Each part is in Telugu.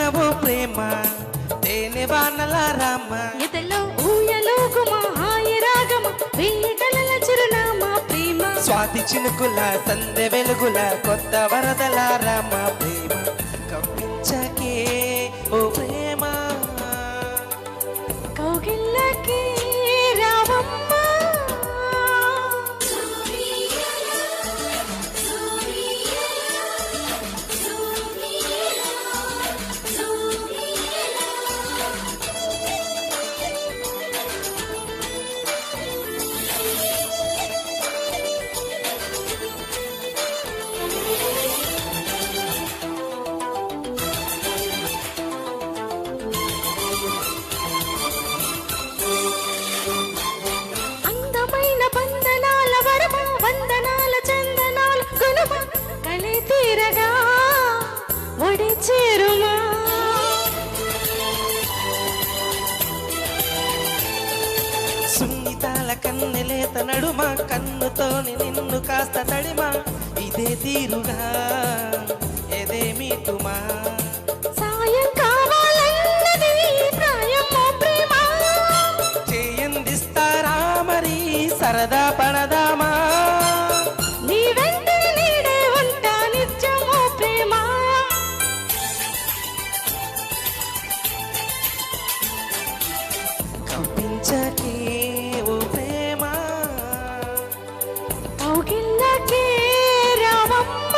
తీయనైనవో ప్రేమ తేనె వానల రామ ఎదలో ఊయలోగుమ హాయి రాగమ వెయ్యి కలల చిరునామా ప్రేమ స్వాతి చినుకుల సందె వెలుగుల కొత్త వరదల రామ ప్రేమ కవ్వించకే ఓ ప్రేమ కౌగిల్లకి రావమ్మ అందమైన బంధనాల వరమ వందనాల చందనాల కొనుమ కలి తీరగా ఒడి చేరుమా సున్నితాల కన్నెలేత నడుమ కన్నుతోని నిన్ను కాస్త తడిమా ఇదే తీరుగా ఎదేమిటుమా సాయం కావాలన్నది ప్రాయమో ప్రేమ చేయందిస్తారా మరి సరదా పడదామా నీ వెంట నీడే ఉంటా నిత్యమో ప్రేమ కవ్వించకే ఓ ప్రేమ కౌగిల్లకి రావమ్మ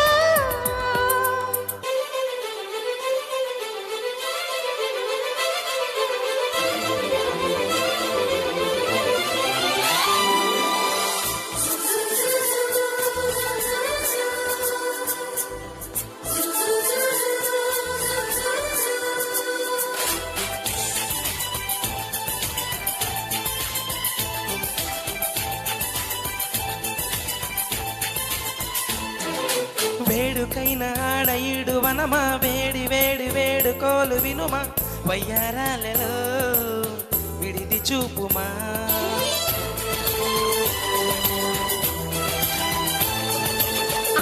వేడుకైన ఆడయిడు వనమా వేడి వేడి వేడుకోలు వినుమా వయ్యారాలలో విడిది చూపుమా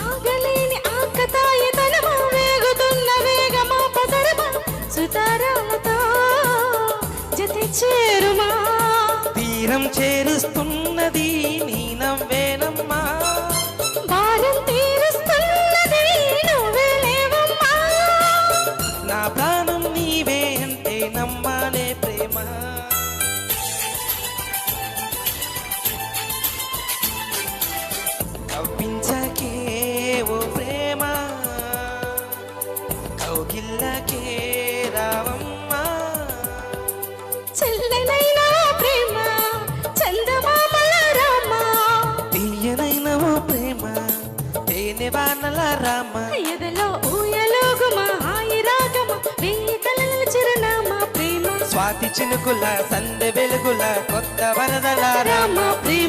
ఆగలేని ఆకతాయి తనమా వేగుతున్న వేగమా పదరమా సుతారాలతో జతి చేరుమా తీరం చేరుస్తున్నది నీ నవ్వేనమ్మా భారం తీరుస్తున్నది నువ్వే లేవమ్మా నా ప్రాణం నీవే అంటే నమ్మాలే ప్రేమ కవ్వించకే ఓ ప్రేమ కౌగిల్లకే రావమ్మా చెల్లెనైనా ప్రేమ చందమామల రామ తీయనైన ఓ ప్రేమ తేనె వానల రామ ఎదలో ఊయలోగుమ హాయి రాగమ వెయ్యి కలల చిరునామా ప్రేమ స్వాతి చినుకుల సందె వెలుగుల కొత్త వరదల రామ రామ ప్రేమ